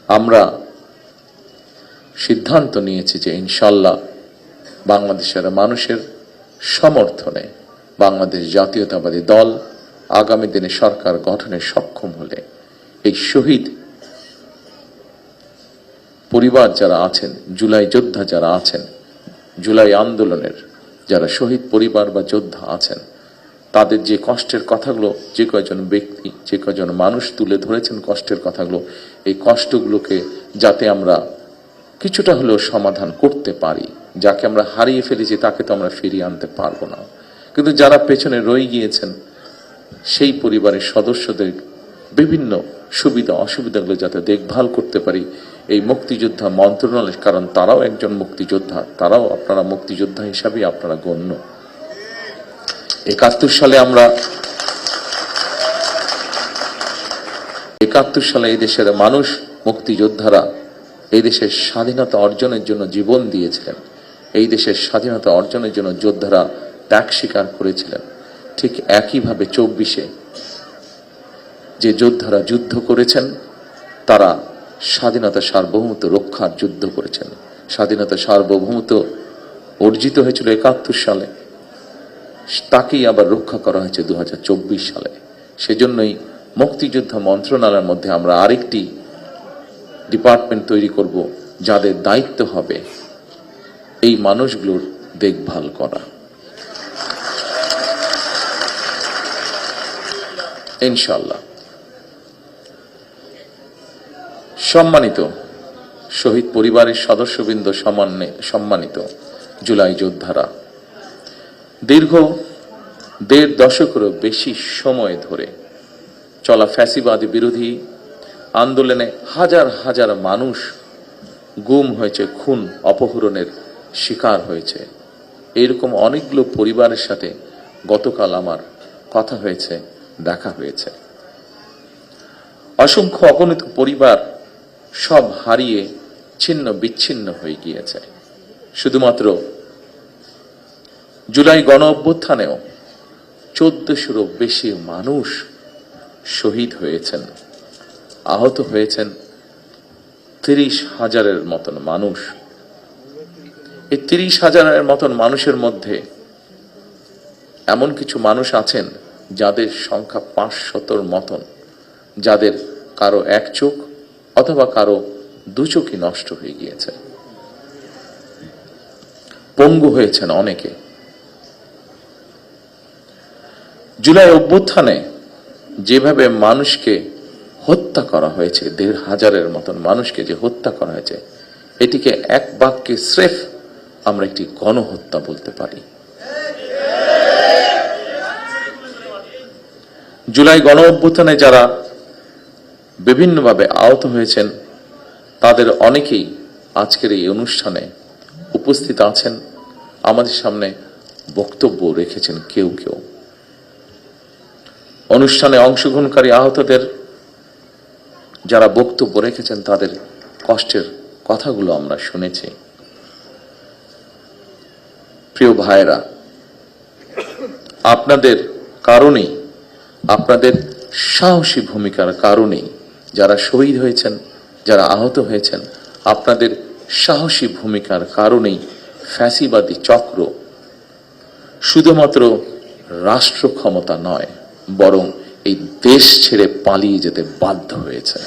আমরা সিদ্ধান্ত নিয়েছি যে ইনশাআল্লাহ বাংলাদেশের মানুষের সমর্থনে বাংলাদেশ জাতীয়তাবাদী দল আগামী দিনে সরকার গঠনে সক্ষম হলে এই শহীদ পরিবার যারা আছেন, জুলাই যোদ্ধা যারা আছেন, জুলাই আন্দোলনের যারা শহীদ পরিবার বা যোদ্ধা আছেন, তাদের যে কষ্টের কথাগুলো যে কয়জন ব্যক্তি, যে কয়জন মানুষ তুলে ধরেছেন কষ্টের কথাগুলো, এই কষ্টগুলোকে যাতে আমরা কিছুটা হলেও সমাধান করতে পারি। যাকে আমরা হারিয়ে ফেলেছি তাকে তো আমরা ফিরিয়ে আনতে পারবো না, কিন্তু যারা পেছনে রয়ে গিয়েছেন সেই পরিবারের সদস্যদের বিভিন্ন সুবিধা অসুবিধাগুলো যাতে দেখভাল করতে পারি এই মুক্তিযোদ্ধা মন্ত্রণালয়, কারণ তারাও একজন মুক্তিযোদ্ধা, তারাও আপনারা মুক্তিযোদ্ধা হিসাবে আপনারা গণ্য। 71 সালে এই দেশের মানুষ, মুক্তিযোদ্ধারা এই দেশের স্বাধীনতা অর্জনের জন্য জীবন দিয়েছিলেন। এই দেশের স্বাধীনতা অর্জনের জন্য যোদ্ধারা ত্যাগ স্বীকার করেছিলেন। ঠিক একইভাবে 24-এ যে যোদ্ধারা যুদ্ধ করেছেন তারা স্বাধীনতা সার্বভৌমত্ব রক্ষার যুদ্ধ করেছেন। স্বাধীনতা সার্বভৌমত্ব অর্জিত হয়েছিল 71 সালে, তাকেই আবার রক্ষা করা হয়েছে 2024 সালে। সেজন্যই মুক্তিযোদ্ধা মন্ত্রণালয়ের মধ্যে আমরা আরেকটি ডিপার্টমেন্ট তৈরি করব, যাদের দায়িত্ব হবে এই মানুষগুলোর দেখভাল করা। ইনশাআল্লাহ। সম্মানিত শহীদ পরিবারের সদস্যবৃন্দ, সম্মানিত জুলাই যোদ্ধারা, দীর্ঘ 1.5 দশকেরও বেশি সময় ধরে চলা ফ্যাসিবাদী বিরোধী আন্দোলনে হাজার হাজার মানুষ গুম হয়েছে, খুন অপহরণের শিকার হয়েছে। এরকম অনেকগুলো পরিবারের সাথে গতকাল আমার কথা হয়েছে, দেখা হয়েছে। অসংখ্য অগণিত পরিবার সব হারিয়ে ছিন্ন বিচ্ছিন্ন হয়ে গিয়েছে। শুধুমাত্র জুলাই গণ অভ্যুত্থানেও 1400-রও বেশি মানুষ শহীদ হয়েছেন, আহত হয়েছেন 30,000-এর মতন মানুষ। এই 30,000-এর মতন মানুষের মধ্যে এমন কিছু মানুষ আছেন যাদের সংখ্যা 500-র মতন, যাদের কারো এক চোখ অথবা কারো 2 চোখই নষ্ট হয়ে গিয়েছে, পঙ্গু হয়েছেন অনেকে। জুলাই অভ্যুত্থানে যেভাবে মানুষকে হত্যা করা হয়েছে, 1,500-এর মতন মানুষকে যে হত্যা করা হয়েছে, এটিকে এক বাক্যে স্রেফ আমরা একটি গণহত্যা বলতে পারি। জুলাই গণ অভ্যুত্থানে যারা বিভিন্নভাবে আহত হয়েছেন তাদের অনেকেই আজকের এই অনুষ্ঠানে উপস্থিত আছেন, আমাদের সামনে বক্তব্য রেখেছেন কেউ কেউ। অনুষ্ঠানে অংশগ্রহণকারী আহতদের যারা বক্তব্য রেখেছেন তাদের কষ্টের কথাগুলো আমরা শুনেছি। প্রিয় ভাইরা, আপনাদের কারণেই, আপনাদের সাহসী ভূমিকার কারণেই যারা শহীদ হয়েছেন, যারা আহত হয়েছেন, আপনাদের সাহসী ভূমিকার কারণেই ফ্যাসিবাদী চক্র শুধুমাত্র রাষ্ট্র ক্ষমতা নয়, বরং এই দেশ ছেড়ে পালিয়ে যেতে বাধ্য হয়েছে।